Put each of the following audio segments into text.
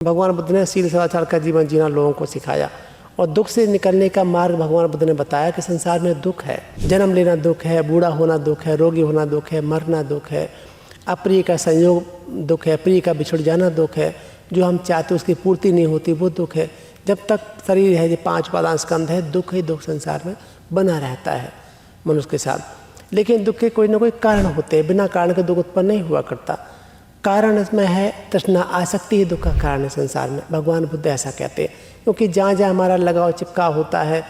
भगवान बुद्ध ने शील सदाचार का जीवन जीना लोगों को सिखाया और दुख से निकलने का मार्ग भगवान बुद्ध ने बताया कि संसार में दुख है, जन्म लेना दुख है, बूढ़ा होना दुख है, रोगी होना दुख है, मरना दुख है, अप्रिय का संयोग दुख है, प्रिय का बिछड़ जाना दुख है, जो हम चाहते उसकी पूर्ति नहीं होती वो दुख है। जब तक शरीर है, ये 5 उपादान स्कंध है, दुख ही दुख संसार में बना रहता है मनुष्य के साथ। लेकिन दुख के कोई ना कोई कारण होते हैं, बिना कारण के दुख उत्पन्न नहीं हुआ करता। कारण इसमें है तृष्णा, आसक्ति ही दुख का कारण है संसार में। भगवान बुद्ध ऐसा कहते हैं, क्योंकि जहाँ जहाँ हमारा लगाव चिपकाव होता है,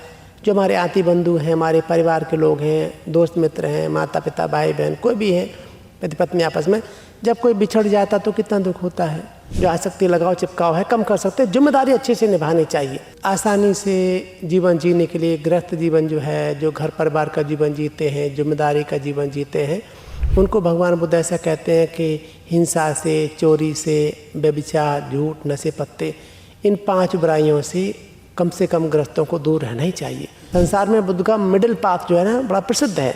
जो हमारे आती बंधु हैं, हमारे परिवार के लोग हैं, दोस्त मित्र हैं, माता पिता भाई बहन कोई भी हैं, पति पत्नी आपस में जब कोई बिछड़ जाता तो कितना दुख होता है। जो आसक्ति लगाव चिपकाव है कम कर सकते हैं, जिम्मेदारी अच्छे से निभानी चाहिए। आसानी से जीवन जीने के लिए गृहस्थ जीवन जो है, जो घर परिवार का जीवन जीते हैं, जिम्मेदारी का जीवन जीते हैं, उनको भगवान बुद्ध ऐसा कहते हैं कि हिंसा से, चोरी से, व्यभिचार, झूठ, नशे पत्ते, इन 5 बुराइयों से कम गृहस्थों को दूर रहना ही चाहिए। संसार में बुद्ध का मिडिल पाथ जो है ना बड़ा प्रसिद्ध है,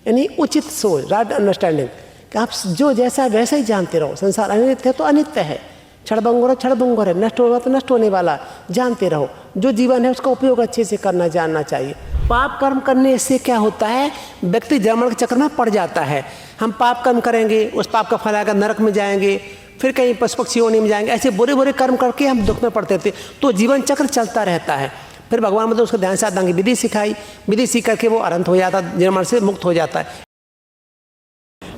यानी उचित सोच, राइट अंडरस्टैंडिंग, कि आप जो जैसा वैसा ही जानते रहो। संसार अनित्य है तो अनित्य है, क्षणभंगुर है क्षणभंगुर है, नष्ट होगा तो नष्ट होने वाला, जानते रहो। जो जीवन है उसका उपयोग अच्छे से करना जानना चाहिए। पाप कर्म करने से क्या होता है, व्यक्ति जन्म के चक्र में पड़ जाता है। हम पाप कर्म करेंगे, उस पाप का फल आएगा, नरक में जाएंगे, फिर कहीं पशु पक्षी योनि में जाएंगे, ऐसे बुरे बुरे कर्म करके हम दुख में पड़ते थे। तो जीवन चक्र चलता रहता है। फिर भगवान मतलब उसको ध्यान साधना की विधि सिखाई, विधि सीख करके वो अनंत हो जाता, जन्म से मुक्त हो जाता है।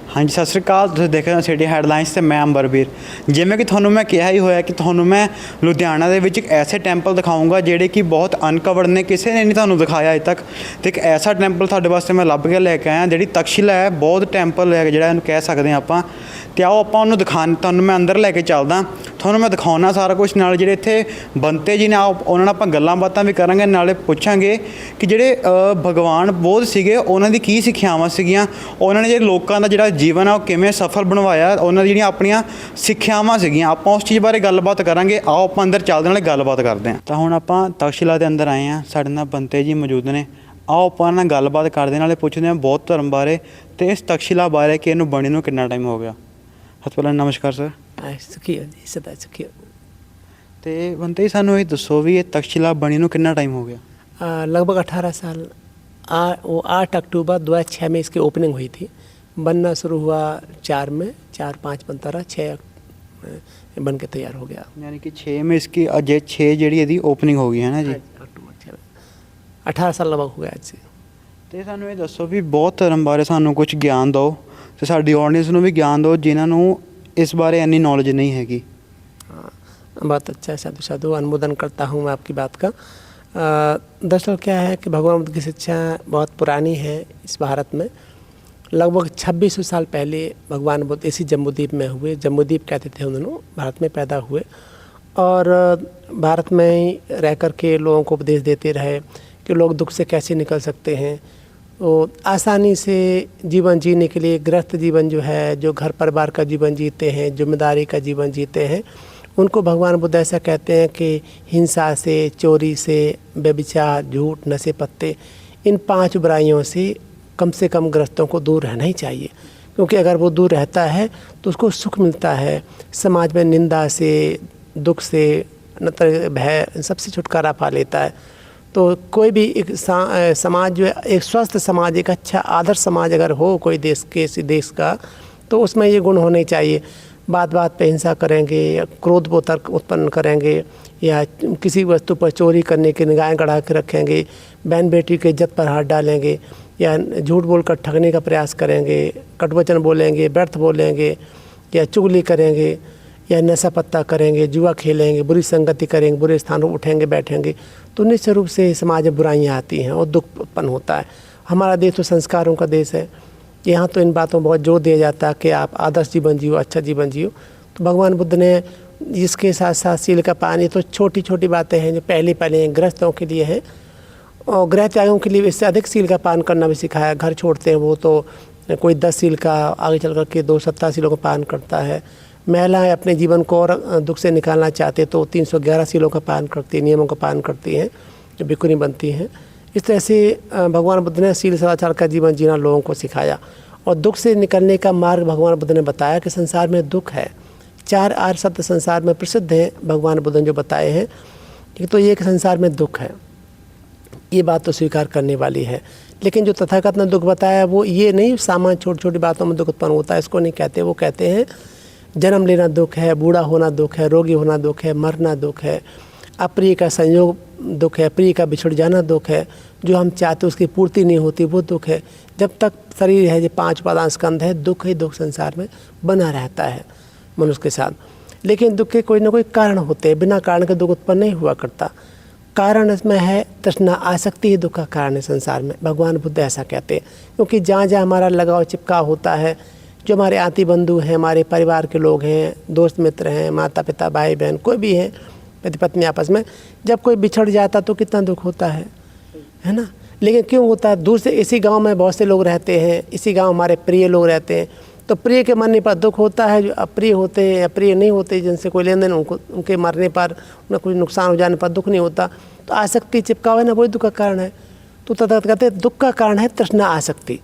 हाँ जी, सत श्री अकाल। तुसीं देख रहे हो सिटी हैडलाइनस ते मैं अंबरवीर। जिवें कि तुहानूं मैं कहा ही होया कि तुहानूं मैं लुधियाना दे विच एक ऐसे टैंपल दिखाऊंगा जिहड़े कि बहुत अनकवर्ड ने, किसी ने नहीं तुहानूं दिखाया अजे तक। तो एक ऐसा टैंपल तुहाडे वास्ते मैं लभ के लैके आया, जिहड़ी तक्षशिला है, बौद्ध टैंपल है जिहड़ा इहनूं कह सकदे हां आपां। ते आओ आपां उहनूं दिखाण, तुहानूं मैं अंदर लैके चलदा, तुहानूं मैं दिखाउणा सारा कुछ। नाल जिहड़े इत्थे बनते जी ने, आओ उहनां नाल आपां गल्लां बातां भी करांगे, नाले पुछांगे कि जिहड़े भगवान बौद्ध सीगे उहनां दी की सिक्ख्यावां सीगीआं, उहनां ने जिहड़े लोकां दा जिहड़ा जीवन है किवें सफल बनवाया, उन्होंने जिहड़ियां अपनियां सिक्ख्यावां सीगियां। आपां उस चीज़ बारे गलबात करांगे। आओ आपां अंदर चलदे नाले गलबात करदे हां। तां हुण आपां तक्षशिला दे अंदर आए हां, साडे नाल बंते जी मौजूद ने। आओ आपां नाल गलबात करदे नाले पुछदे हां बौद्ध धर्म बारे ते इस तक्षशिला बारे कि इहनूं बणे नूं कितना टाइम हो गया। सबसे पहले नमस्कार सर। सुखी हो जी, सदा सुखी हो। ते बंते जी सानूं ये दस्सो भी ये तक्षशिला बणी नूं कितना टाइम हो गया। लगभग 18 साल। वो 8 अक्टूबर 2006 में इसकी ओपनिंग हुई थी। बनना शुरू हुआ 4 में, 4, 5 बनता रहा, 6 बन के तैयार हो गया। यानी कि 6 में इसकी अजय 6 जी इसकी ओपनिंग हो गई है ना जी। अक्टूबर 6 18 साल लगभग हो गया आज से। तो सानू ये दसो भी बौद्ध धर्म बारे सानू कुछ ज्ञान दो, तो साडी ऑडियंस नूं भी ज्ञान दो जिन्होंने इस बारे इन्नी नॉलेज नहीं हैगी। हाँ, बहुत अच्छा है, साधु साधु, अनुमोदन करता हूँ मैं आपकी बात का। दरअसल क्या है कि भगवान बुद्ध की शिक्षा बहुत पुरानी है इस भारत में। लगभग 2600 साल पहले भगवान बुद्ध इसी जम्बूद्वीप में हुए, जम्बूद्वीप कहते थे उन्होंने, भारत में पैदा हुए और भारत में ही रह कर के लोगों को उपदेश देते रहे कि लोग दुख से कैसे निकल सकते हैं। तो आसानी से जीवन जीने के लिए गृहस्थ जीवन जो है, जो घर परिवार का जीवन जीते हैं, जिम्मेदारी का जीवन जीते हैं, उनको भगवान बुद्ध ऐसा कहते हैं कि हिंसा से, चोरी से, व्यभिचार, झूठ, नशे पत्ते, इन 5 बुराइयों से कम गृहस्थों को दूर रहना ही चाहिए। क्योंकि अगर वो दूर रहता है तो उसको सुख मिलता है। समाज में निंदा से, दुख से, भय, सबसे छुटकारा पा लेता है। तो कोई भी एक समाज जो है, एक स्वस्थ समाज, एक अच्छा आदर्श समाज अगर हो कोई देश का, तो उसमें ये गुण होने चाहिए। बात बात पे हिंसा करेंगे या क्रोध वो तर्क उत्पन्न करेंगे या किसी वस्तु पर चोरी करने की निगाहें गड़ा के रखेंगे, बहन बेटी की इज्जत पर हाथ डालेंगे या झूठ बोलकर ठगने का प्रयास करेंगे, कटवचन बोलेंगे, व्यर्थ बोलेंगे या चुगली करेंगे या नशा पत्ता करेंगे, जुआ खेलेंगे, बुरी संगति करेंगे, बुरे स्थानों उठेंगे बैठेंगे, तो निश्चित रूप से समाज में बुराइयाँ आती हैं और दुख उत्पन्न होता है। हमारा देश तो संस्कारों का देश है। यहाँ तो इन बातों बहुत जोर दिया जाता है कि आप आदर्श जीवन जियो, अच्छा जीवन जियो। तो भगवान बुद्ध ने इसके साथ साथ शील का पालन, ये तो छोटी छोटी बातें हैं जो पहले गृहस्थों के लिए हैं, और गृह त्यागों के लिए इससे अधिक शील का पालन करना भी सिखाया। घर छोड़ते हैं वो तो कोई 10 शील का, आगे चल कर के 270 शीलों का पालन करता है। महिलाएं अपने जीवन को और दुख से निकालना चाहते तो 311 शीलों का पालन करती है, नियमों का पालन करती हैं, जो भिक्षुणी बनती हैं। इस तरह से भगवान बुद्ध ने शील सदाचार का जीवन जीना लोगों को सिखाया और दुख से निकलने का मार्ग भगवान बुद्ध ने बताया कि संसार में दुख है, 4 आर्य सत्य संसार में प्रसिद्ध हैं, भगवान बुद्ध ने जो बताए हैं। एक तो ये कि संसार में दुख है, ये बात तो स्वीकार करने वाली है। लेकिन जो तथागत ने दुख बताया वो ये नहीं सामान्य छोटी छोटी बातों में दुख उत्पन्न होता है, इसको नहीं कहते। वो कहते हैं जन्म लेना दुख है, बूढ़ा होना दुख है, रोगी होना दुख है, मरना दुख है, अप्रिय का संयोग दुख है, प्रिय का बिछुड़ जाना दुख है, जो हम चाहते उसकी पूर्ति नहीं होती वो दुख है। जब तक शरीर है, जो 5 उपादान स्कंध है, दुख ही दुख संसार में बना रहता है मनुष्य के साथ। लेकिन दुख के कोई ना कोई कारण होते हैं, बिना कारण के दुख उत्पन्न नहीं हुआ करता। कारण इसमें है तृष्णा, आसक्ति ही दुख का कारण है संसार में, भगवान बुद्ध ऐसा कहते हैं। क्योंकि जहाँ जहाँ हमारा लगाव चिपकाव होता है, जो हमारे आती बंधु हैं, हमारे परिवार के लोग हैं, दोस्त मित्र हैं, माता पिता भाई बहन कोई भी हैं, पति पत्नी आपस में, जब कोई बिछड़ जाता तो कितना दुख होता है ना। लेकिन क्यों होता है? दूर से इसी गांव में बहुत से लोग रहते हैं, इसी गांव हमारे प्रिय लोग रहते हैं, तो प्रिय के मरने पर दुख होता है। जो अप्रिय होते हैं, अप्रिय नहीं होते, जिनसे कोई लेन देन, उनके मरने पर, उन्हें कोई नुकसान हो जाने पर दुख नहीं होता। तो आसक्ति चिपकाव है ना, वही दुख का कारण है। तो तथागत कहते हैं दुख का कारण है तृष्णा, आसक्ति,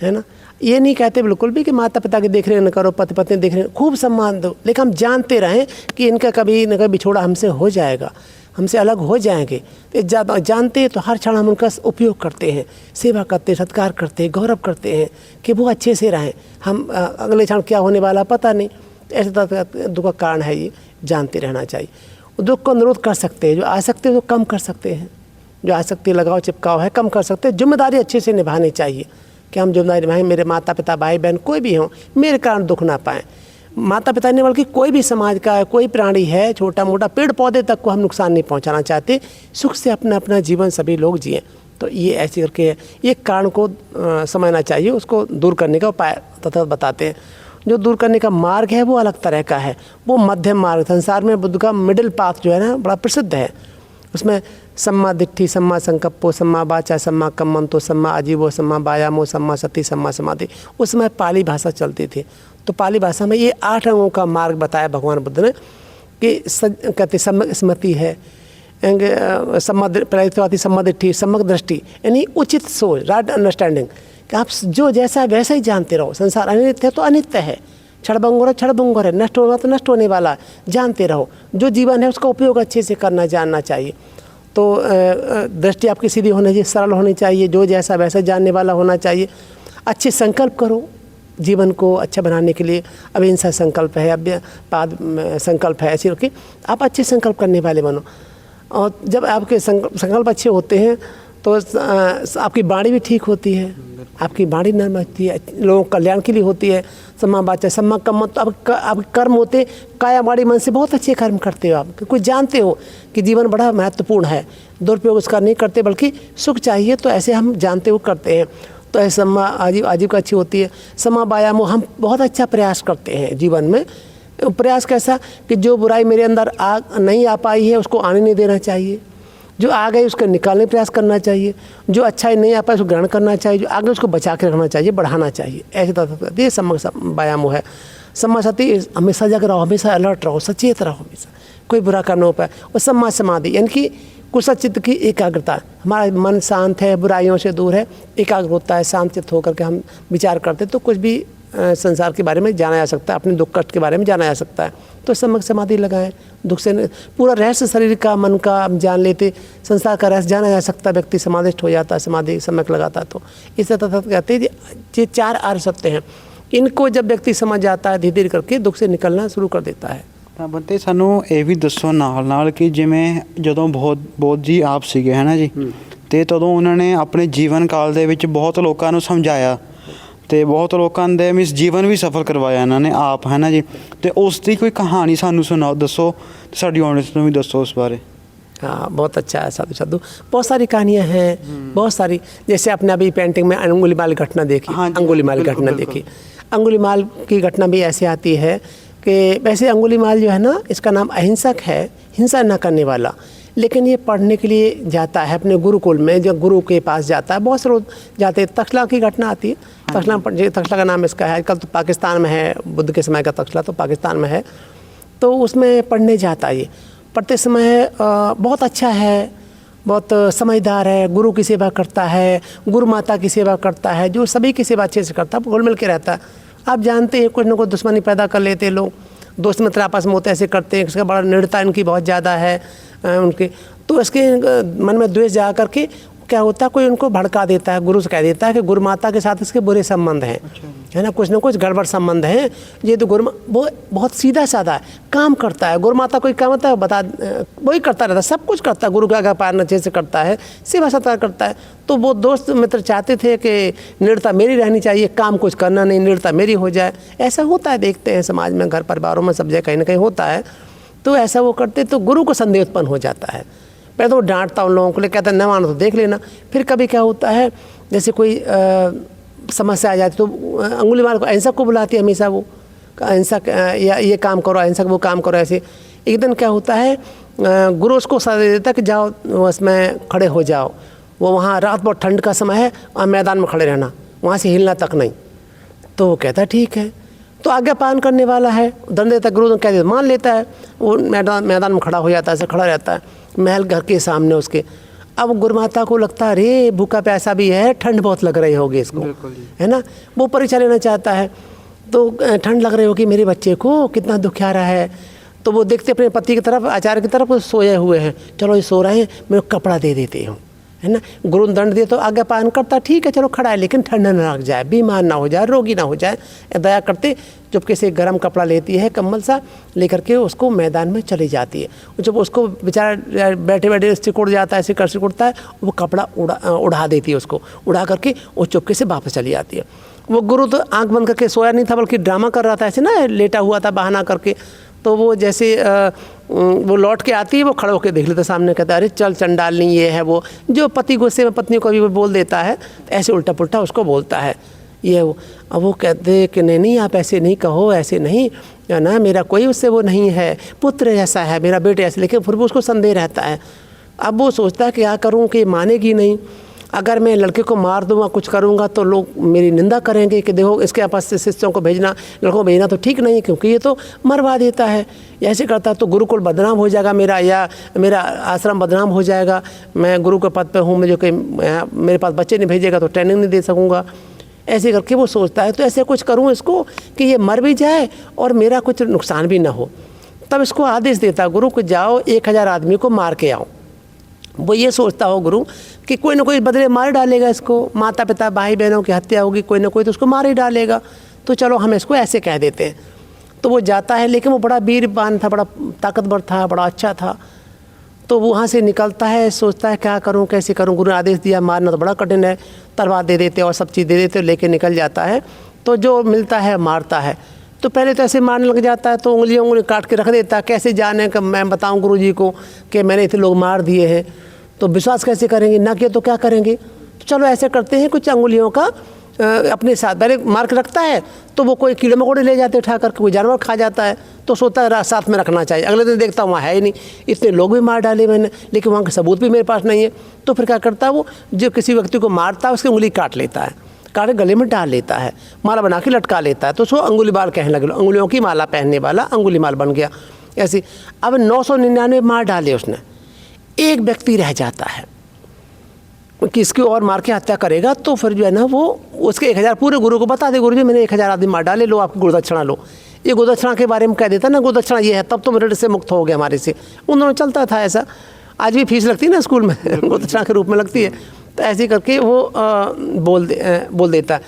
है ना। ये नहीं कहते बिल्कुल भी कि माता पिता की देख रेख न करो, पति पत्नी देख रेख, खूब सम्मान दो, लेकिन हम जानते रहें कि इनका कभी न कभी बिछोड़ा हमसे हो जाएगा, हमसे अलग हो जाएंगे। तो जानते हैं तो हर क्षण हम उनका उपयोग करते हैं, सेवा करते हैं, सत्कार करते हैं, गौरव करते हैं कि वो अच्छे से रहें। हम अगले क्षण क्या होने वाला पता नहीं, ऐसे दुख का कारण है ये, जानते रहना चाहिए। दुख को निरोध कर सकते हैं, जो आसक्ति है तो कम कर सकते हैं, जो आसक्ति लगाव चिपकाव है कम कर सकते हैं। जिम्मेदारी अच्छे से निभानी चाहिए कि हम जिम्मेदारी निभाएं, मेरे माता पिता भाई बहन कोई भी हों, मेरे कारण दुख ना पाएँ। माता पिता नहीं बल्कि कोई भी समाज का कोई प्राणी है, छोटा मोटा पेड़ पौधे तक को हम नुकसान नहीं पहुंचाना चाहते, सुख से अपना अपना जीवन सभी लोग जिएं। तो ये ऐसे करके ये कारण को समझना चाहिए, उसको दूर करने का उपाय तथा बताते हैं। जो दूर करने का मार्ग है वो अलग तरह का है, वो मध्यम मार्ग। संसार में बुद्ध का मिडिल पाथ जो है ना बड़ा प्रसिद्ध है। उसमें सम्मा दिट्ठी, सम्मा संकप्पो, सम्मा वाचा, सम्मा कम्मंतो, सम्मा आजीवो, सम्मा वायामो, सम्मा सति, सम्मा समाधि। उस समय पाली भाषा चलती थी, तो पाली भाषा में ये 8 अंगों का मार्ग बताया भगवान बुद्ध ने कि कहते सम्यक स्मृति है, सम्मा दिट्ठी, सम्यक दृष्टि, यानी उचित सोच, राइट अंडरस्टैंडिंग, कि आप जो जैसा वैसा ही जानते रहो। संसार अनित्य है तो अनित्य है, क्षणभंगुर है क्षणभंगुर है, नष्ट होगा तो नष्ट होने वाला है, जानते रहो। जो जीवन है उसका उपयोग अच्छे से करना जानना चाहिए। तो दृष्टि आपकी सीधी होनी चाहिए, सरल होनी चाहिए, जो जैसा वैसा जानने वाला होना चाहिए। अच्छे संकल्प करो जीवन को अच्छा बनाने के लिए, अहिंसा संकल्प है, अव्यापाद संकल्प है, ऐसे रखिए आप अच्छे संकल्प करने वाले बनो। और जब आपके संकल्प अच्छे होते हैं तो आपकी वाणी भी ठीक होती है, आपकी वाणी नर्म होती है, लोगों के कल्याण के लिए होती है। सम्मा वाचा, सम्मा कम्मंतो, तो आप कर्म होते काया वाणी मन से बहुत अच्छे कर्म करते हो आप, क्योंकि जानते हो कि जीवन बड़ा महत्वपूर्ण है, दुरुपयोग उसका नहीं करते, बल्कि सुख चाहिए तो ऐसे हम जानते हो करते हैं। तो ऐसे सम्मा आजीव का अच्छी होती है। सम्मा वायामो, हम बहुत अच्छा प्रयास करते हैं जीवन में। प्रयास कैसा कि जो बुराई मेरे अंदर नहीं आ पाई है उसको आने नहीं देना चाहिए, जो आ गई उसको निकालने का प्रयास करना चाहिए, जो अच्छा नहीं आ पाया उसको ग्रहण करना चाहिए, जो आगे उसको बचा के रखना चाहिए, बढ़ाना चाहिए। ऐसे ये सम्यक व्यायाम है। सम्मा सति, हमेशा जग रहो, हमेशा अलर्ट रहो, सचेत रहो, हमेशा कोई बुरा करना हो पाए। और सम्मा समाधि यानी कि कुशल चित्त की एकाग्रता, हमारा मन शांत है, बुराइयों से दूर है, एकाग्र होता है, शांत चित्त होकर के हम विचार करते तो कुछ भी संसार के बारे में जाना जा सकता है, अपने दुख कष्ट के बारे में जाना जा सकता है। तो सम्यक समाधि लगाएं, दुख से पूरा रहस्य शरीर का मन का हम जान लेते, संसार का रहस्य जाना जा सकता है, व्यक्ति समाधिष्ठ हो जाता है, समाधि सम्यक लगाता है। तो इस तरह कहते हैं ये 4 आर्य सत्य हैं, इनको जब व्यक्ति समझ जाता है धीरे धीरे करके दुख से निकलना शुरू कर देता है। ਤਾਂ ਬੰਤੇ ਸਾਨੂੰ ਇਹ ਵੀ ਦੱਸੋ ਨਾਲ ਕਿ ਜਿਵੇਂ ਜਦੋਂ ਬੋਧ ਜੀ ਆਪ ਸੀਗੇ ਹੈ ਨਾ ਜੀ, ਅਤੇ ਤਦੋਂ ਉਹਨਾਂ ਨੇ ਆਪਣੇ ਜੀਵਨ ਕਾਲ ਦੇ ਵਿੱਚ ਬਹੁਤ ਲੋਕਾਂ ਨੂੰ ਸਮਝਾਇਆ ਅਤੇ ਬਹੁਤ ਲੋਕਾਂ ਦੇ ਮੀਨਸ ਜੀਵਨ ਵੀ ਸਫਲ ਕਰਵਾਇਆ ਇਹਨਾਂ ਨੇ ਆਪ, ਹੈ ਨਾ ਜੀ। ਅਤੇ ਉਸ ਦੀ ਕੋਈ ਕਹਾਣੀ ਸਾਨੂੰ ਸੁਣਾਓ, ਦੱਸੋ, ਸਾਡੀ ਆਡੀਅנס ਨੂੰ भी दसो उस बारे। हाँ, बहुत अच्छा है साधु साधु, बहुत सारी कहानियाँ हैं, बहुत सारी। जैसे आपने अभी पेंटिंग में अंगुलीमाल घटना देखी, अंगुलीमाल घटना देखी, अंगुलीमाल की घटना भी ऐसे आती है कि वैसे अंगुलीमाल जो है ना, इसका नाम अहिंसक है, हिंसा न करने वाला, लेकिन ये पढ़ने के लिए जाता है अपने गुरुकुल में, जब गुरु के पास जाता है, बहुत से लोग जाते हैं। तक्षला की घटना आती है, तक्षला का नाम इसका है, आजकल तो पाकिस्तान में है, बुद्ध के समय का तक्षला तो पाकिस्तान में है। तो उसमें पढ़ने जाता है, ये पढ़ते समय बहुत अच्छा है, बहुत समझदार है, गुरु की सेवा करता है, गुरु माता की सेवा करता है, जो सभी की सेवा अच्छे से करता है, घुल मिल के रहता है। आप जानते हैं कुछ न कुछ दुश्मनी पैदा कर लेते लोग, दोस्त मित्र आपस में होते ऐसे करते हैं, इसका बड़ा निडरता इनकी बहुत ज़्यादा है उनके, तो इसके मन में द्वेष जा करके क्या होता है, कोई उनको भड़का देता है, गुरु से कह देता है कि गुरु माता के साथ इसके बुरे संबंध हैं, है ना, कुछ ना कुछ गड़बड़ संबंध हैं। ये तो वो बहुत सीधा साधा है, काम करता है, गुरु माता कोई काम होता है बता, वही करता रहता है, सब कुछ करता है, गुरु के आगे पार नीचे से करता है, सेवा सत्कार करता है। तो वो दोस्त मित्र चाहते थे कि निडरता मेरी रहनी चाहिए, काम कुछ करना नहीं, निडरता मेरी हो जाए। ऐसा होता है, देखते हैं समाज में, घर परिवारों में, सब जगह कहीं ना कहीं होता है। तो ऐसा वो करते तो गुरु को संदेह उत्पन्न हो जाता है। पहले तो वो डांटता उन लोगों को, लिए कहता है न मानो तो देख लेना। फिर कभी क्या होता है, जैसे कोई समस्या आ जाती तो अंगुलीमाल को अहिंसक को बुलाती है हमेशा, वो अहिंसक या ये काम करो, अहिंसक वो काम करो। ऐसे एक दिन क्या होता है, गुरु उसको सलाह दे देता कि जाओ उसमें खड़े हो जाओ, वो वहाँ रात बहुत ठंड का समय है और मैदान में खड़े रहना, वहाँ से हिलना तक नहीं। तो वो कहता ठीक है, तो आज्ञा पालन करने वाला है, दंड देता, गुरु कह देता, मान लेता है। वो मैदान में खड़ा हो जाता है, ऐसे खड़ा रहता है महल घर के सामने उसके। अब गुरु माता को लगता है अरे भूखा प्यासा भी है, ठंड बहुत लग रही होगी इसको, है ना, वो परीक्षा लेना चाहता है। तो ठंड लग रही होगी मेरे बच्चे को, कितना दुखियारा है। तो वो देखते अपने पति की तरफ, आचार्य की तरफ, सोए हुए हैं, चलो ये सो रहे हैं, मैं कपड़ा दे देती हूँ, है ना। गुरु दंड दे तो आज्ञा पालन करता, ठीक है चलो खड़ा है, लेकिन ठंड न लग जाए, बीमार ना हो जाए, रोगी ना हो जाए, दया करते चुपके से गर्म कपड़ा लेती है, कंबल सा लेकर के उसको मैदान में चली जाती है। जब उसको बेचारा बैठे बैठे सिकुड़ जाता है, सिकुड़ता है, वो कपड़ा उड़ा देती है, उसको उड़ा करके वो चुपके से वापस चली जाती है। वो गुरु तो आंख बंद करके सोया नहीं था, बल्कि ड्रामा कर रहा था, ऐसे ना लेटा हुआ था बहाना करके। तो वो जैसे वो लौट के आती है, वो खड़े होकर देख लेता सामने, कहता है अरे चल चंडालनी, ये है वो, जो पति गुस्से में पत्नी को भी बोल देता है, ऐसे उल्टा पुल्टा उसको बोलता है ये वो। अब वो कहते कि नहीं आप ऐसे नहीं कहो, ऐसे नहीं, ना मेरा कोई उससे वो नहीं है, पुत्र ऐसा है, मेरा बेटे ऐसे, लेकिन फिर भी उसको संदेह रहता है। अब वो सोचता है कि क्या करूँ कि मानेगी नहीं, अगर मैं लड़के को मार दूंगा, कुछ करूंगा तो लोग मेरी निंदा करेंगे कि देखो इसके पास से शिष्यों को भेजना, लड़कों को भेजना तो ठीक नहीं है, क्योंकि ये तो मरवा देता है, ऐसे करता तो गुरुकुल बदनाम हो जाएगा मेरा, या मेरा आश्रम बदनाम हो जाएगा, मैं गुरु के पद पे हूँ, मैं जो कि मेरे पास बच्चे नहीं भेजेगा तो ट्रेनिंग नहीं दे सकूँगा। ऐसे करके वो सोचता है तो ऐसे कुछ करूँ इसको कि ये मर भी जाए और मेरा कुछ नुकसान भी ना हो। तब इसको आदेश देता गुरु को, जाओ 1000 आदमी को मार के आओ। वो ये सोचता हो गुरु कि कोई ना कोई बदले मार डालेगा इसको, माता पिता भाई बहनों की हत्या होगी, कोई ना कोई तो उसको मार ही डालेगा, तो चलो हम इसको ऐसे कह देते हैं। तो वो जाता है, लेकिन वो बड़ा वीरवान था, बड़ा ताकतवर था, बड़ा अच्छा था। तो वो वहाँ से निकलता है, सोचता है क्या करूँ कैसे करूँ, गुरु ने आदेश दिया मारना तो बड़ा कठिन है, तलवार दे देते और सब चीज़ दे देते, लेके निकल जाता है। तो जो मिलता है मारता है। तो पहले तो ऐसे मारने लग जाता है, तो उंगली काट के रख देता है, कैसे जाने का मैं बताऊँ गुरु जी को कि मैंने इतने लोग मार दिए हैं, तो विश्वास कैसे करेंगे, ना किया तो क्या करेंगे। तो चलो ऐसे करते हैं, कुछ अंगुलियों का अपने साथ पहले मार के रखता है, तो वो कोई कीड़े मकोड़े ले जाते उठा कर, कोई जानवर खा जाता है, तो सोता है साथ में रखना चाहिए। अगले दिन देखता वहाँ है ही नहीं, इतने लोग भी मार डाले मैंने, लेकिन वहाँ का सबूत भी मेरे पास नहीं है। तो फिर क्या करता है वो, जो किसी व्यक्ति को मारता है उसकी उंगली काट लेता है, काट के गले में डाल लेता है, माला बना के लटका लेता है, तो उसको अंगुलीमाल कहने लगे, अंगुलियों की माला पहनने वाला अंगुलीमाल बन गया। ऐसे अब 999 मार डाले उसने, एक व्यक्ति रह जाता है कि इसकी और मार के हत्या करेगा, तो फिर जो है ना वो उसके 1000 पूरे गुरु को बता दे, गुरु जी मैंने 1000 आदमी मार डाले, लो आपकी गुरुदक्षिणा लो। ये गुरुदक्षिणा के बारे में कह देता ना, गुरुदक्षिणा ये है, तब तो मेरे से मुक्त हो गया हमारे से। उन दोनों चलता था ऐसा, आज भी फीस लगती है ना स्कूल में गुरुदक्षिणा के रूप में लगती है, तो ऐसे करके वो बोल देता।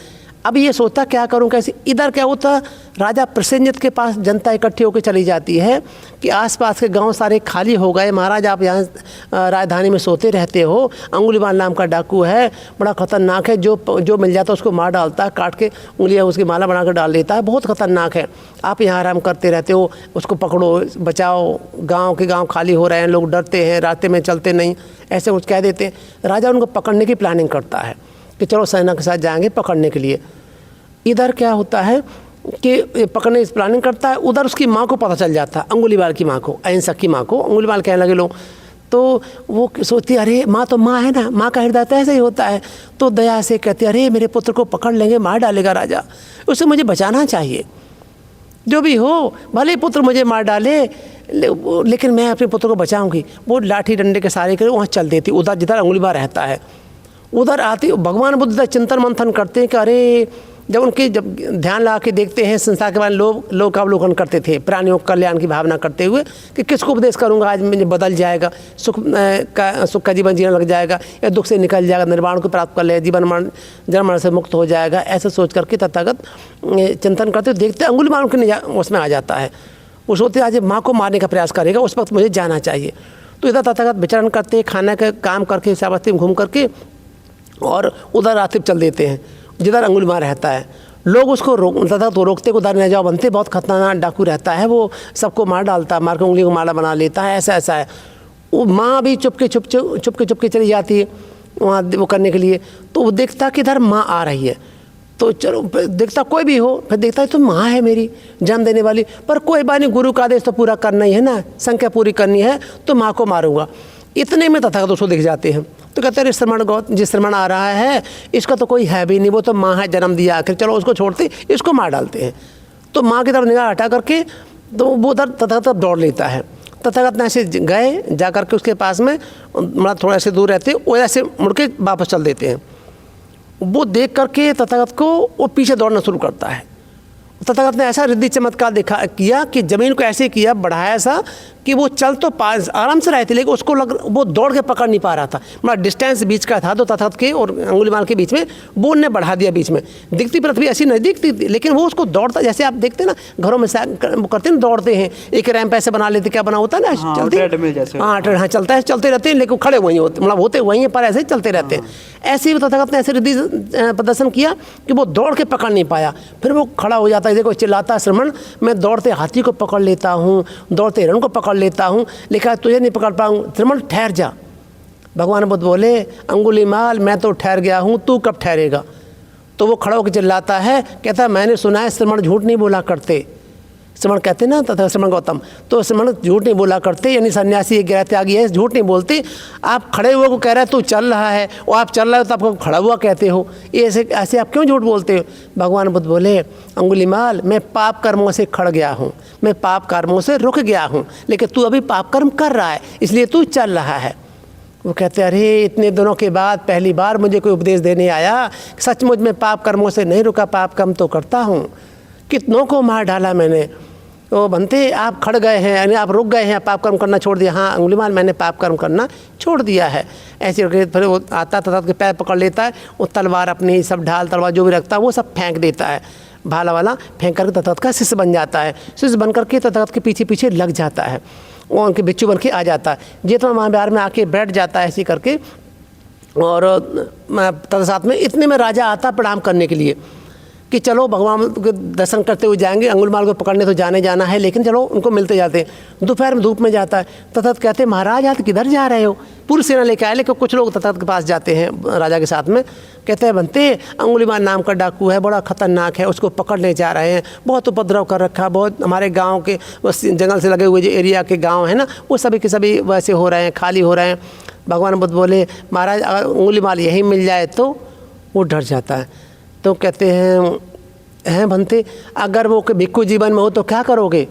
अब ये सोचता क्या करूं कैसे। इधर क्या होता, राजा प्रसेनजित के पास जनता इकट्ठी होकर चली जाती है कि आसपास के गांव सारे खाली हो गए, महाराज आप यहाँ राजधानी में सोते रहते हो, अंगुलीमाल नाम का डाकू है, बड़ा खतरनाक है, जो मिल जाता है उसको मार डालता है, काट के उंगलियाँ उसकी माला बना कर डाल देता है, बहुत खतरनाक है, आप यहाँ आराम करते रहते हो, उसको पकड़ो बचाओ, गाँव के गाँव खाली हो रहे हैं, लोग डरते हैं, रास्ते में चलते नहीं, ऐसे कुछ कह देते हैं। राजा उनको पकड़ने की प्लानिंग करता है कि चलो सेना के साथ जाएंगे पकड़ने के लिए। इधर क्या होता है कि पकड़ने की प्लानिंग करता है, उधर उसकी माँ को पता चल जाता है, अंगुलीमाल की माँ को, अहिंसक की माँ को अंगुलीमाल कहने लगे लोग। तो वो सोचती है अरे माँ तो माँ है ना, माँ का हृदय तो ऐसा ही होता है। तो दया से कहती है अरे मेरे पुत्र को पकड़ लेंगे, मार डालेगा राजा, उसे मुझे बचाना चाहिए, जो भी हो भले पुत्र मुझे मार डाले, लेकिन मैं अपने पुत्र को बचाऊंगी। वो लाठी डंडे के सारे कर वहाँ चल देती, उधर जिधर अंगुलीमाल रहता है। उधर आती भगवान बुद्ध चिंतन मंथन करते हैं कि अरे जब उनके जब ध्यान लगा के देखते हैं संसार के बारे में लोग अवलोकन करते थे, प्राणियों के कल्याण की भावना करते हुए कि किसको उपदेश करूँगा आज मुझे बदल जाएगा, सुख का जीवन जीने लग जाएगा, या दुख से निकल जाएगा, निर्वाण को प्राप्त कर ले, जन्म मरण से मुक्त हो जाएगा। ऐसा सोच करके तथागत चिंतन करते देखते अंगुलीमाल उनके उसमें आ जाता है। वो सोचते आज माँ को मारने का प्रयास करेगा, उस वक्त मुझे जाना चाहिए। तो इधर तथागत विचरण करते, खाना का काम करके श्रावस्ती में घूम करके और उधर रास्ते चल देते हैं जिधर अंगुलीमाल रहता है। लोग उसको तथागत तो रोकते, उधर न जाओ, बनते बहुत खतरनाक डाकू रहता है, वो सबको मार डालता है, मार के उंगली को माला बना लेता है, ऐसा है। वो माँ भी चुपके चली जाती है वहाँ वो करने के लिए। तो वो देखता कि इधर माँ आ रही है, तो चलो देखता कोई भी हो, फिर देखता है तो माँ है मेरी जन्म देने वाली, पर कोई बात नहीं, गुरु का आदेश तो पूरा करना ही है ना, संख्या पूरी करनी है, तो माँ को मारूंगा। इतने में तथागत उसको दिख जाते हैं। तो कहते हैं श्रमण जिस श्रमण आ रहा है इसका तो कोई है भी नहीं, वो तो माँ है जन्म दिया आखिर, चलो उसको छोड़ते इसको मार डालते हैं। तो माँ की तरफ निगाह हटा करके तो वो उधर तथागत दौड़ लेता है। तथागत ऐसे गए, जा करके उसके पास में मतलब थोड़ा से दूर रहते, वो ऐसे मुड़ के वापस चल देते हैं। वो देख करके तथागत को वो पीछे दौड़ना शुरू करता है। तथागत ने ऐसा रिद्धि चमत्कार किया कि ज़मीन को ऐसे किया, बढ़ाया ऐसा कि वो चल तो पास आराम से रहे थे, लेकिन उसको वो दौड़ के पकड़ नहीं पा रहा था। मतलब डिस्टेंस बीच का था, तो तथागत के और अंगुलीमाल के बीच में वो उनने बढ़ा दिया बीच में। दिखती पृथ्वी ऐसी नज़दीक थी, लेकिन वो उसको दौड़ता, जैसे आप देखते ना घरों में वो करते ना, दौड़ते हैं, एक रैंप ऐसे बना लेते, क्या बना होता है ना, चलते हाँ चलता है, चलते रहते हैं, लेकिन खड़े वहीं होते, मतलब होते वहीं पर ऐसे चलते रहते हैं। ऐसे ही तथागत ने ऐसे रिद्धि प्रदर्शन किया कि वो दौड़ के पकड़ नहीं पाया। फिर वो खड़ा हो जाता है, देखो चिल्लाता है श्रमण, मैं दौड़ते हाथी को पकड़ लेता हूँ, दौड़ते हिरण को पकड़ लेता हूँ, लेकिन तुझे नहीं पकड़ पाऊँ। श्रमण ठहर जा। भगवान बुद्ध बोले अंगुलीमाल मैं तो ठहर गया हूँ, तू कब ठहरेगा। तो वो खड़ा होकर चिल्लाता है, कहता है मैंने सुना है श्रमण झूठ नहीं बोला करते। श्रमण कहते ना तथा श्रमण गौतम, तो श्रमण झूठ नहीं बोला करते, यानी सन्यासी एक गैर त्यागी है, झूठ नहीं बोलते। आप खड़े हुए को कह रहे हैं तू चल रहा है, और आप चल रहे हो तो आपको खड़ा हुआ कहते हो, ये ऐसे आप क्यों झूठ बोलते हो। भगवान बुद्ध बोले अंगुलीमाल मैं पाप कर्मों से खड़ गया हूँ, मैं पाप कर्मों से रुक गया हूँ, लेकिन तू अभी पाप कर्म कर रहा है, इसलिए तू चल रहा है। वो कहते अरे इतने दिनों के बाद पहली बार मुझे कोई उपदेश देने आया, सचमुच में पाप कर्मों से नहीं रुका, पाप कर्म तो करता हूँ, कितनों को मार डाला मैंने। तो बनते आप खड़ गए हैं, यानी आप रुक गए हैं, पाप कर्म करना छोड़ दिया। हाँ अंगुलीमाल मैंने पाप कर्म करना छोड़ दिया है। ऐसे करके फिर वो आता तथा के पैर पकड़ लेता है, वो तलवार अपनी सब ढाल तलवार जो भी रखता है वो सब फेंक देता है, भाला वाला फेंक करके तथागत का शिष्य बन जाता है। शिष्य बन करके तथागत के पीछे पीछे लग जाता है, वो उनके बिच्छू बन के आ जाता है। जेठमल महाविहार में आके बैठ जाता है ऐसे करके, और तथा साथ में इतने में राजा आता प्रणाम करने के लिए कि चलो भगवान के दर्शन करते हुए जाएंगे, अंगुलीमाल को पकड़ने तो जाना है, लेकिन चलो उनको मिलते जाते हैं। दोपहर में धूप में जाता है, तथागत कहते हैं महाराज आप किधर जा रहे हो, पूरी सेना लेके आए, लेकिन कुछ लोग तथागत के पास जाते हैं राजा के साथ में, कहते हैं बनते अंगुलीमाल नाम का डाकू है, बड़ा खतरनाक है, उसको पकड़ने जा रहे हैं, बहुत उपद्रव कर रखा, बहुत हमारे गाँव के जंगल से लगे हुए जो एरिया के गाँव हैं ना, वो सभी के सभी वैसे हो रहे हैं, खाली हो रहे हैं। भगवान बुद्ध बोले महाराज अगर अंगुलीमाल यहीं मिल जाए तो वो डर जाता है। तो कहते हैं बनते अगर वो भिक्खु जीवन में हो तो क्या करोगे।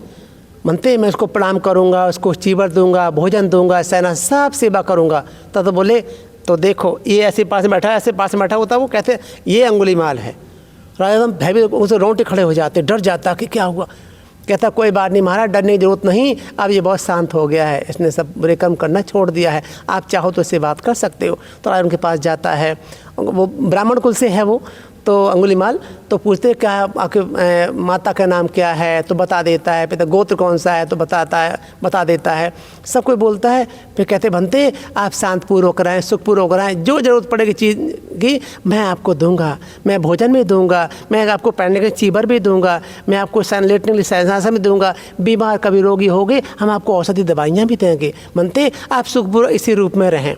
बनते मैं उसको प्रणाम करूँगा, उसको चीवर दूंगा, भोजन दूंगा, सेना सब सेवा करूँगा। तो बोले तो देखो ये ऐसे पास में बैठा, ऐसे पास में बैठा होता, वो कहते हैं ये अंगुलीमाल है। राजा एकदम भयभीत, उसे रोंगटे खड़े हो जाते, डर जाता कि क्या हुआ। कहता कोई बात नहीं महाराज, डरने की जरूरत नहीं, अब ये बहुत शांत हो गया है, इसने सब बुरे कर्म करना छोड़ दिया है, आप चाहो तो इससे बात कर सकते हो। तो राजा उनके पास जाता है, वो ब्राह्मण कुल से है वो, तो अंगुलीमाल तो पूछते क्या आपके माता का नाम क्या है, तो बता देता है, पिता गोत्र कौन सा है तो बता देता है, सब कोई बोलता है। फिर कहते बनते आप शांतपूर्वक रहें, सुखपूर्वक रहें, जो ज़रूरत पड़ेगी चीज़ की मैं आपको दूंगा, मैं भोजन भी दूंगा, मैं आपको पहनने के चीबर भी दूंगा, मैं आपको लेटने के लिए शयनशाला भी दूंगा, बीमार कभी रोगी हो गए हम आपको औषधि दवाइयाँ भी देंगे, बनते आप सुखपूर्वक इसी रूप में रहें।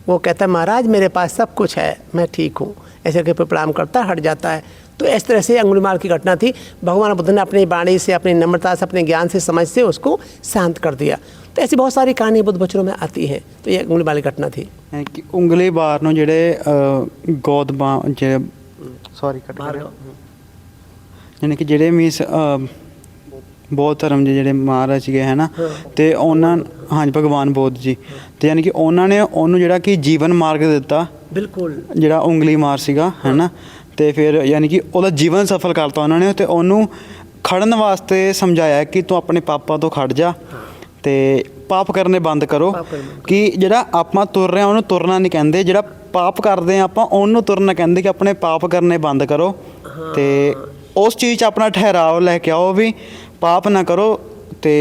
वो कहता है महाराज मेरे पास सब कुछ है, मैं ठीक हूँ, ऐसे करके प्रणाम करता हट जाता है। तो इस तरह से अंगुलीमाल की घटना थी। भगवान बुद्ध ने अपनी वाणी से, अपनी नम्रता से, अपने ज्ञान से, समझ से उसको शांत कर दिया। तो ऐसी बहुत सारी कहानी बुद्ध वचनों में आती हैं। तो ये अंगुलीमाल की घटना थी कि उंगली बार ਨੂੰ ਜਿਹੜੇ ਗੋਦਬਾਂ ਸੌਰੀ ਕੱਟ ਯਾਨੀ ਕਿ ਜਿਹੜੇ ਮੀਨਸ ਬੌਧ ਧਰਮ ਦੇ ਜਿਹੜੇ ਮਹਾਰਾਜ ਸੀਗੇ ਹੈ ਨਾ, ਤੇ ਉਹਨਾਂ ਹਾਂਜੀ ਭਗਵਾਨ ਬੁੱਧ ਜੀ, ਤੇ ਯਾਨੀ ਕਿ ਉਹਨਾਂ ਨੇ ਉਹਨੂੰ ਜਿਹੜਾ ਕਿ ਜੀਵਨ ਮਾਰਗ ਦਿੱਤਾ, ਬਿਲਕੁਲ ਜਿਹੜਾ ਉਂਗਲੀ ਮਾਰ ਸੀਗਾ ਹੈ ਨਾ। ਤੇ ਫਿਰ ਯਾਨੀ ਕਿ ਉਹਦਾ ਜੀਵਨ ਸਫਲ ਕਰਤਾ ਉਹਨਾਂ ਨੇ ਤੇ ਉਹਨੂੰ ਖੜਨ ਵਾਸਤੇ ਸਮਝਾਇਆ ਕਿ ਤੂੰ ਆਪਣੇ ਪਾਪਾ ਤੋਂ ਖੜ ਜਾ ਤੇ ਪਾਪ ਕਰਨੇ ਬੰਦ ਕਰੋ ਕਿ ਜਿਹੜਾ ਆਪਾਂ ਤੁਰ ਰਹੇ ਹਾਂ ਉਹਨੂੰ ਤੁਰਨਾ ਨਹੀਂ ਕਹਿੰਦੇ, ਜਿਹੜਾ ਪਾਪ ਕਰਦੇ ਆ ਆਪਾਂ ਉਹਨੂੰ ਤੁਰਨਾ ਕਹਿੰਦੇ ਕਿ ਆਪਣੇ ਪਾਪ ਕਰਨੇ ਬੰਦ ਕਰੋ ਤੇ ਉਸ ਚੀਜ਼ 'ਚ ਆਪਣਾ ਠਹਿਰਾव ਲੈ ਕੇ ਆਓ ਵੀ पाप ना करो ते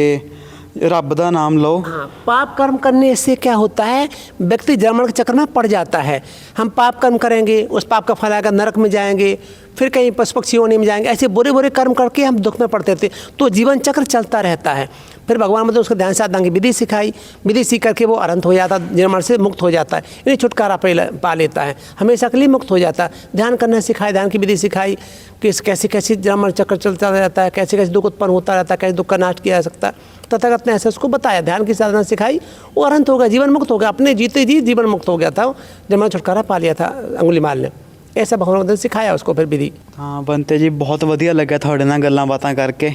रब दा नाम लो। हाँ, पाप कर्म करने से क्या होता है, व्यक्ति जन्मण के चक्र में पड़ जाता है। हम पाप कर्म करेंगे, उस पाप का फल आएगा, नरक में जाएंगे, फिर कहीं पशु पक्षी होने में जाएंगे, ऐसे बुरे बुरे कर्म करके हम दुख में पड़ते थे। तो जीवन चक्र चलता रहता है। फिर भगवान मतलब उसको ध्यान साधना की विधि सिखाई, विधि सीख करके वो अनंत हो जाता है, जन्मण से मुक्त हो जाता है, यानी छुटकारा पा लेता है, हमेशा के लिए मुक्त हो जाता है। ध्यान करना सिखाई, ध्यान की विधि सिखाई कि कैसे कैसे जन्मण चक्र चलता रहता है, कैसे कैसे दुख उत्पन्न होता रहता है, कैसे दुख का नाश किया जा सकता है। तथागत ने ऐसे उसको बताया, ध्यान की साधना सिखाई, वो अनंत हो गया, जीवन मुक्त हो गया, अपने जीते जी जीवन मुक्त हो गया था, जन्मण छुटकारा पा लिया था अंगुलीमाल ने। ऐसा भगवान ने सिखाया उसको फिर विधि। हाँ ਬੰਤੇ ਜੀ, ਬਹੁਤ ਵਧੀਆ ਲੱਗਿਆ ਤੁਹਾਡੇ ਨਾਲ ਗੱਲਾਂ ਬਾਤਾਂ ਕਰਕੇ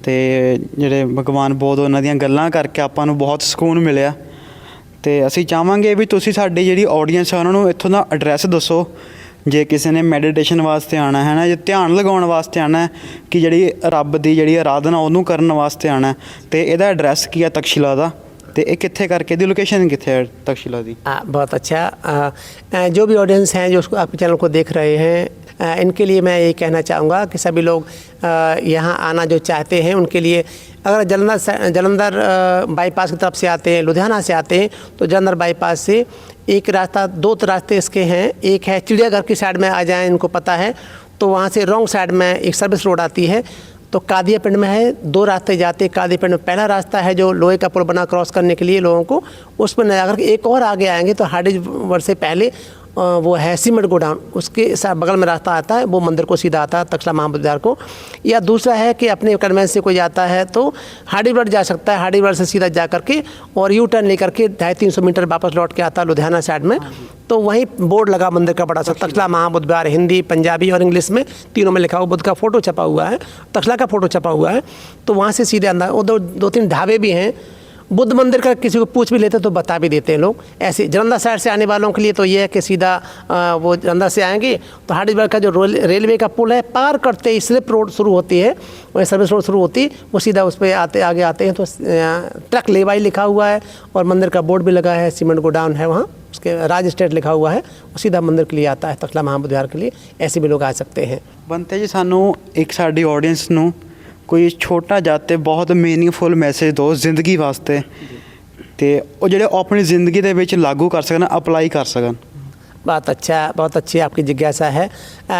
ਤੇ ਜਿਹੜੇ ਭਗਵਾਨ ਬੋਧ ਉਹਨਾਂ ਦੀਆਂ ਗੱਲਾਂ ਕਰਕੇ ਆਪਾਂ ਨੂੰ ਬਹੁਤ ਸਕੂਨ ਮਿਲਿਆ ਤੇ ਅਸੀਂ ਚਾਹਾਂਗੇ ਵੀ ਤੁਸੀਂ ਸਾਡੀ ਜਿਹੜੀ ਆਡੀਅנס ਹੈ ਉਹਨਾਂ ਨੂੰ ਇੱਥੋਂ ਦਾ ਐਡਰੈਸ ਦੱਸੋ ਜੇ ਕਿਸੇ ਨੇ ਮੈਡੀਟੇਸ਼ਨ ਵਾਸਤੇ ਆਉਣਾ ਹੈ ਨਾ, ਜੇ ਧਿਆਨ ਲਗਾਉਣ ਵਾਸਤੇ ਆਉਣਾ ਹੈ ਕਿ ਜਿਹੜੀ ਰੱਬ ਦੀ ਜਿਹੜੀ ਆਰਾਧਨਾ ਉਹਨੂੰ ਕਰਨ ਵਾਸਤੇ ਆਉਣਾ ਤੇ ਇਹਦਾ ਐਡਰੈਸ ਕੀ ਹੈ ਤਕਸ਼ਿਲਾ ਦਾ ਤੇ ਇਹ ਕਿੱਥੇ ਕਰਕੇ ਇਹਦੀ ਲੋकेशन कितने है तक्षशिला दी? बहुत अच्छा। जो भी ऑडियंस हैं जो उसको आपके चैनल को देख रहे हैं, इनके लिए मैं यही कहना चाहूँगा कि सभी लोग यहाँ आना जो चाहते हैं उनके लिए, अगर जलंधर बाईपास की तरफ से आते हैं, लुधियाना से आते हैं, तो जलंधर बाईपास से एक रास्ता, दो रास्ते इसके हैं। एक है चिड़ियाघर की साइड में आ जाएँ, इनको पता है, तो वहाँ से रॉन्ग साइड में एक सर्विस रोड आती है, तो कादिया पिंड में है। दो रास्ते जाते हैं। कादिया पिंड में पहला रास्ता है जो लोहे का पुल बना क्रॉस करने के लिए लोगों को, उस पर न जाकर एक और आगे आएंगे तो हार्डिजवर से पहले वो है सीमेंट गोडाउन, उसके बगल में रास्ता आता है, वो मंदिर को सीधा आता है तक्षशिला महाबोधि विहार को। या दूसरा है कि अपने कन्वेंस से कोई जाता है तो हार्डिजवर जा सकता है, हार्डिजवर से सीधा जा करके और यू टर्न लेकर के 250-300 मीटर वापस लौट के आता है लुधियाना साइड में, तो वहीं बोर्ड लगा मंदिर का बड़ा सा तक्षशिला महाबोधि विहार, हिंदी, पंजाबी और इंग्लिश में तीनों में लिखा हुआ, बुद्ध का फोटो छपा हुआ है, तक्षशिला का फोटो छपा हुआ है। तो वहाँ से सीधे अंदर, और दो तीन ढाबे भी हैं। बुद्ध मंदिर का किसी को पूछ भी लेते तो बता भी देते हैं लोग। ऐसे जलंधर साइड से आने वालों के लिए तो ये है कि सीधा वो जलंधर से आएंगे तो हार्डिजवर का जो रेलवे का पुल है पार करते ही स्लिप रोड शुरू होती है, वही सर्विस रोड शुरू होती है, वो सीधा उस पर आगे आते हैं तो ट्रक लेवाई लिखा हुआ है और मंदिर का बोर्ड भी लगा है, सीमेंट गोडाउन है वहाँ, उसके राज स्टेट लिखा हुआ है, वो सीधा मंदिर के लिए आता है तक्षशिला महाबोधि विहार के लिए। ऐसे भी लोग आ सकते हैं। ਬੰਤੇ ਜੀ, ਸਾਨੂੰ ਇੱਕ ਸਾਡੀ ਆਡੀਅנס ਨੂੰ ਕੋਈ ਛੋਟਾ ਜਾਤੇ ਬਹੁਤ ਮੀਨਿੰਗਫੁਲ ਮੈਸੇਜ ਦਿਓ ਜ਼ਿੰਦਗੀ ਵਾਸਤੇ ਤੇ ਉਹ ਜਿਹੜੇ ਉਹ ਆਪਣੀ ਜ਼ਿੰਦਗੀ ਦੇ ਵਿੱਚ ਲਾਗੂ ਕਰ ਸਕਣ, ਅਪਲਾਈ ਕਰ ਸਕਣ। बहुत अच्छा, बहुत अच्छी आपकी जिज्ञासा है।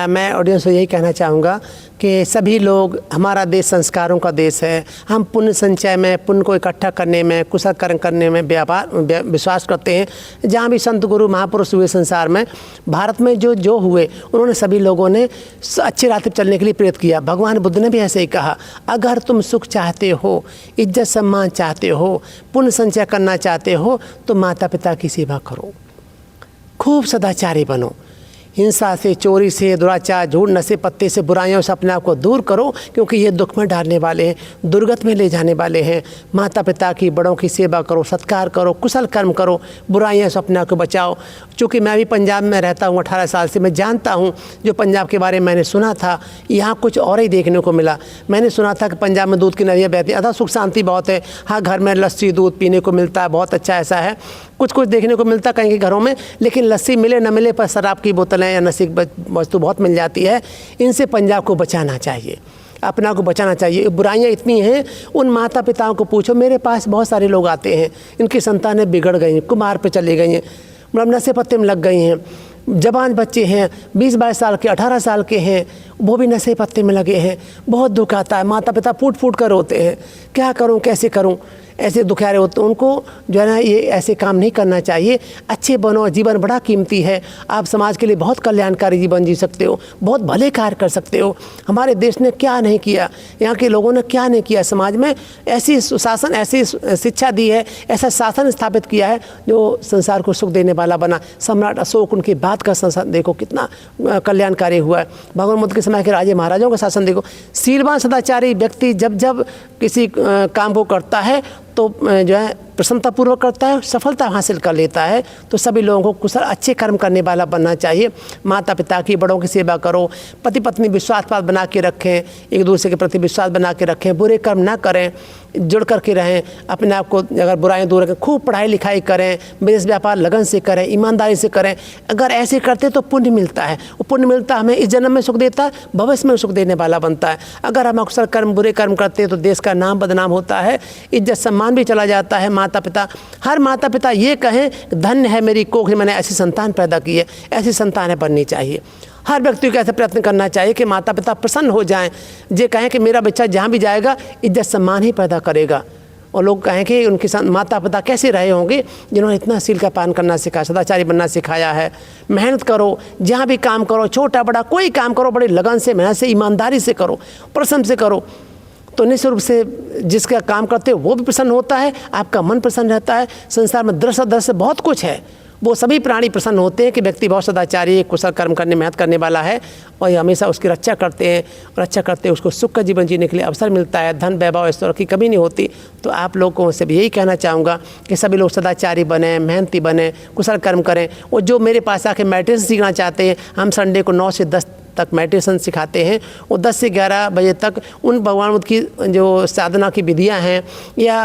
मैं ऑडियंस को यही कहना चाहूँगा कि सभी लोग, हमारा देश संस्कारों का देश है, हम पुण्य संचय में, पुण्य को इकट्ठा करने में, कुशल कर्म करने में विश्वास करते हैं। जहाँ भी संत गुरु महापुरुष हुए संसार में, भारत में जो हुए, उन्होंने सभी लोगों ने अच्छे रास्ते पर चलने के लिए प्रेरित किया। भगवान बुद्ध ने भी ऐसे ही कहा, अगर तुम सुख चाहते हो, इज्जत सम्मान चाहते हो, पुण्य संचय करना चाहते हो, तो माता पिता की सेवा करो, खूब सदाचारी बनो, हिंसा से, चोरी से, दुराचार, झूठ, नशे पत्ते से, बुराइयों से अपने आप को दूर करो, क्योंकि ये दुख में डालने वाले हैं, दुर्गत में ले जाने वाले हैं। माता पिता की, बड़ों की सेवा करो, सत्कार करो, कुशल कर्म करो, बुराइयों से अपने आप को बचाओ। चूँकि मैं भी पंजाब में रहता हूँ 18 साल से, मैं जानता हूँ जो पंजाब के बारे में मैंने सुना था, यहाँ कुछ और ही देखने को मिला। मैंने सुना था कि पंजाब में दूध की नदियाँ बहती हैं, अदा सुख शांति बहुत है, हर घर में लस्सी दूध पीने को मिलता है, बहुत अच्छा ऐसा है। कुछ देखने को मिलता कहीं के घरों में, लेकिन लस्सी मिले न मिले पर शराब की बोतलें या नशे की वस्तु बहुत मिल जाती है। इनसे पंजाब को बचाना चाहिए, अपना को बचाना चाहिए। बुराइयाँ इतनी हैं, उन माता पिताओं को पूछो। मेरे पास बहुत सारे लोग आते हैं, इनकी संतानें बिगड़ गई हैं, कुमार पे चली गई हैं, मतलब नशे पत्ते में लग गई हैं। जवान बच्चे हैं, 20-22 साल के, 18 साल के हैं, वो भी नशे पत्ते में लगे हैं। बहुत दुख आता है, माता पिता फूट फूट कर रोते हैं, क्या करूं, कैसे करूं, ऐसे दुखियारे होते हैं। उनको जो है ना, ये ऐसे काम नहीं करना चाहिए। अच्छे बनो, जीवन बड़ा कीमती है। आप समाज के लिए बहुत कल्याणकारी जीवन जी सकते हो, बहुत भले कार्य कर सकते हो। हमारे देश ने क्या नहीं किया, यहाँ के लोगों ने क्या नहीं किया, समाज में ऐसी शासन, ऐसी शिक्षा दी है, ऐसा शासन स्थापित किया है जो संसार को सुख देने वाला बना। सम्राट अशोक, उनके बाद का शासन देखो कितना कल्याणकारी हुआ है। भगवान बुद्ध के समय के राजे महाराजाओं का शासन देखो। शीलवान सदाचारी व्यक्ति जब जब किसी काम को करता है तो जो है प्रसन्नतापूर्वक करता है, सफलता हासिल कर लेता है। तो सभी लोगों को कुशल अच्छे कर्म करने वाला बनना चाहिए। माता पिता की, बड़ों की सेवा करो, पति पत्नी विश्वासपात बना के रखें, एक दूसरे के प्रति विश्वास बना के रखें, बुरे कर्म ना करें, जुड़ करके रहें, अपने आप को अगर बुराइयाँ दूर रखें, खूब पढ़ाई लिखाई करें, बिजनेस व्यापार लगन से करें, ईमानदारी से करें। अगर ऐसे करते तो पुण्य मिलता है। वो पुण्य मिलता हमें इस जन्म में सुख देता है, भविष्य में सुख देने वाला बनता है। अगर हम अक्सर कर्म, बुरे कर्म करते हैं तो देश का नाम बदनाम होता है, इज्जत सम्मान भी चला जाता है। माता पिता, हर माता पिता ये कहें धन्य है मेरी कोख, मैंने ऐसी संतान पैदा की है, ऐसी संतानें बननी चाहिए। हर व्यक्ति को ऐसा प्रयत्न करना चाहिए कि माता पिता प्रसन्न हो जाएं, ये कहें कि मेरा बच्चा जहाँ भी जाएगा इज्जत सम्मान ही पैदा करेगा। और लोग कहें कि उनके माता पिता कैसे रहे होंगे जिन्होंने इतना शील का पालन करना सिखाया, सदाचारी बनना सिखाया है। मेहनत करो, जहाँ भी काम करो, छोटा बड़ा कोई काम करो, बड़ी लगन से, मेहनत से, ईमानदारी से करो, परिश्रम से करो, तो निश्चित रूप से जिसका काम करते हो वो भी प्रसन्न होता है, आपका मन प्रसन्न रहता है। संसार में दृश्य बहुत कुछ है, वो सभी प्राणी प्रसन्न होते हैं कि व्यक्ति बहुत सदाचारी, कुशल कर्म करने, मेहनत करने वाला है, और ये हमेशा उसकी रक्षा करते हैं, और रक्षा करते उसको सुख का जीवन जीने के लिए अवसर मिलता है, धन वैभव ऐश्वर्य की कमी नहीं होती। तो आप लोगों से भी यही कहना चाहूँगा कि सभी लोग सदाचारी बने, मेहनती बने, कुशल कर्म करें। और जो मेरे पास आके मेडिटेशन सीखना चाहते हैं, हम संडे को 9 से 10 तक मेडिटेशन सिखाते हैं, और 10 से 11 बजे तक उन भगवान बुद्ध की जो साधना की विधियां हैं, या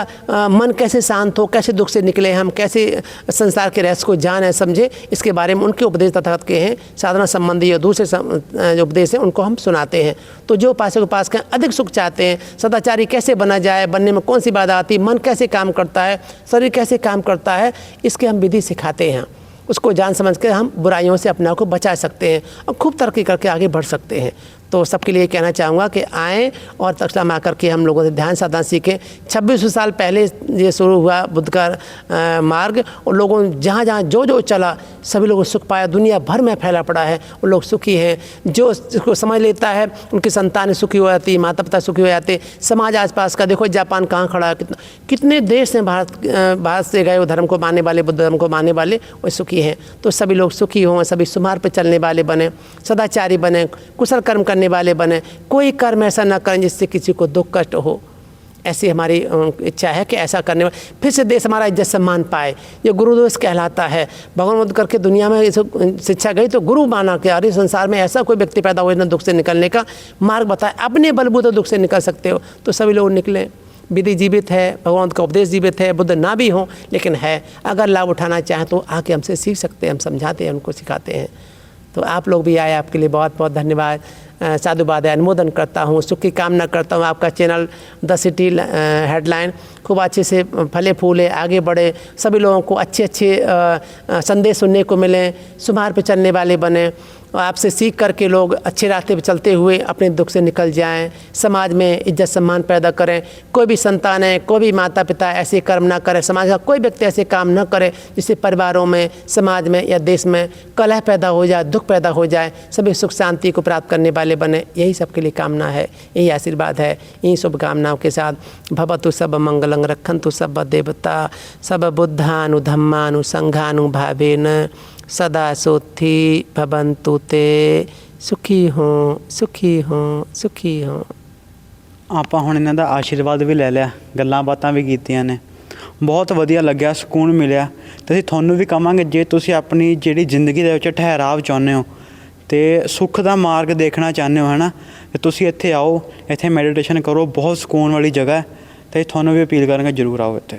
मन कैसे शांत हो, कैसे दुख से निकले हम, कैसे संसार के रहस्य को जाने समझे, इसके बारे में उनके उपदेश तथागत के हैं। साधना संबंधी या दूसरे जो उपदेश हैं उनको हम सुनाते हैं। तो जो उपासक उपासक अधिक सुख चाहते हैं, सदाचारी कैसे बना जाए, बनने में कौन सी बाधा आती, मन कैसे काम करता है, शरीर कैसे काम करता है, इसके हम विधि सिखाते हैं। उसको जान समझ कर हम बुराइयों से अपने आप को बचा सकते हैं और खूब तरक्की करके आगे बढ़ सकते हैं। तो सबके लिए कहना चाहूँगा कि आएँ और तक्षशिला में आकर के हम लोगों से ध्यान साधना सीखें। 2600 साल पहले ये शुरू हुआ बुद्ध का मार्ग, और लोगों जहाँ जहाँ जो जो चला सभी लोगों सुख पाया, दुनिया भर में फैला पड़ा है, वो लोग सुखी हैं। जो इसको समझ लेता है उनकी संतानें सुखी हो जाती, माता पिता सुखी हो जाते, समाज आसपास का देखो जापान कहाँ खड़ा है, कितने देश हैं भारत से गए वो धर्म को मानने वाले, बुद्ध धर्म को मानने वाले, वो सुखी हैं। तो सभी लोग सुखी हों, सभी सुमार्ग पर चलने वाले बने, सदाचारी बने, कुशल कर्म करने वाले बने, कोई कर्म ऐसा न करें जिससे किसी को दुख कष्ट हो। ऐसी हमारी इच्छा है कि ऐसा करने में फिर से देश हमारा इज्जत सम्मान पाए। ये गुरुदोष कहलाता है। भगवान बुद्ध करके दुनिया में शिक्षा गई तो गुरु माना कि अरे संसार में ऐसा कोई व्यक्ति पैदा हो जिसने दुख से निकलने का मार्ग बताए, अपने बलबूते दुख से निकल सकते हो, तो सभी लोग निकलें। विधि जीवित है, भगवान का उपदेश जीवित है, बुद्ध ना भी हों लेकिन है। अगर लाभ उठाना चाहें तो आके हमसे सीख सकते हैं, हम समझाते हैं, उनको सिखाते हैं। तो आप लोग भी आए, आपके लिए बहुत बहुत धन्यवाद। साधुवाद है, अनुमोदन करता हूँ, सुख की कामना करता हूँ। आपका चैनल द सिटी हेडलाइन खूब अच्छे से फले फूले, आगे बढ़े, सभी लोगों को अच्छे अच्छे संदेश सुनने को मिलें, सुमार्ग पे चलने वाले बने, और आपसे सीख करके लोग अच्छे रास्ते पे चलते हुए अपने दुख से निकल जाएं, समाज में इज्जत सम्मान पैदा करें। कोई भी संतान है, कोई भी माता पिता ऐसे कर्म ना करे, समाज का कोई व्यक्ति ऐसे काम ना करे जिससे परिवारों में, समाज में या देश में कलह पैदा हो जाए, दुख पैदा हो जाए। सभी सुख शांति को प्राप्त करने वाले बने, यही सबके लिए कामना है, यही आशीर्वाद है। यही शुभकामनाओं के साथ भवतु सब मंगलं, रक्षन्तु सब देवता, सब बुद्धानु धम्मानु संघानु भावेन सदा सोथी भवन्तु ते। सुखी हों, सुखी हों, सुखी हों। ਆਪਾਂ ਹੁਣ ਇਹਨਾਂ ਦਾ ਆਸ਼ੀਰਵਾਦ ਵੀ ਲੈ ਲਿਆ, ਗੱਲਾਂ ਬਾਤਾਂ ਵੀ ਕੀਤੀਆਂ ਨੇ, ਬਹੁਤ ਵਧੀਆ ਲੱਗਿਆ, ਸਕੂਨ ਮਿਲਿਆ। ਤੇ ਅਸੀਂ ਤੁਹਾਨੂੰ ਵੀ ਕਹਾਂਗੇ ਜੇ ਤੁਸੀਂ ਆਪਣੀ ਜਿਹੜੀ ਜ਼ਿੰਦਗੀ ਦੇ ਵਿੱਚ ਠਹਿਰਾਵ ਚਾਹੁੰਦੇ ਹੋ ਤੇ ਸੁੱਖ ਦਾ ਮਾਰਗ ਦੇਖਣਾ ਚਾਹੁੰਦੇ ਹੋ ਹੈ ਨਾ, ਤੇ ਤੁਸੀਂ ਇੱਥੇ ਆਓ, ਇੱਥੇ ਮੈਡੀਟੇਸ਼ਨ ਕਰੋ, ਬਹੁਤ ਸਕੂਨ ਵਾਲੀ ਜਗ੍ਹਾ ਹੈ। ਤੇ ਤੁਹਾਨੂੰ ਵੀ ਅਪੀਲ ਕਰਾਂਗਾ ਜ਼ਰੂਰ ਆਓ ਇੱਥੇ।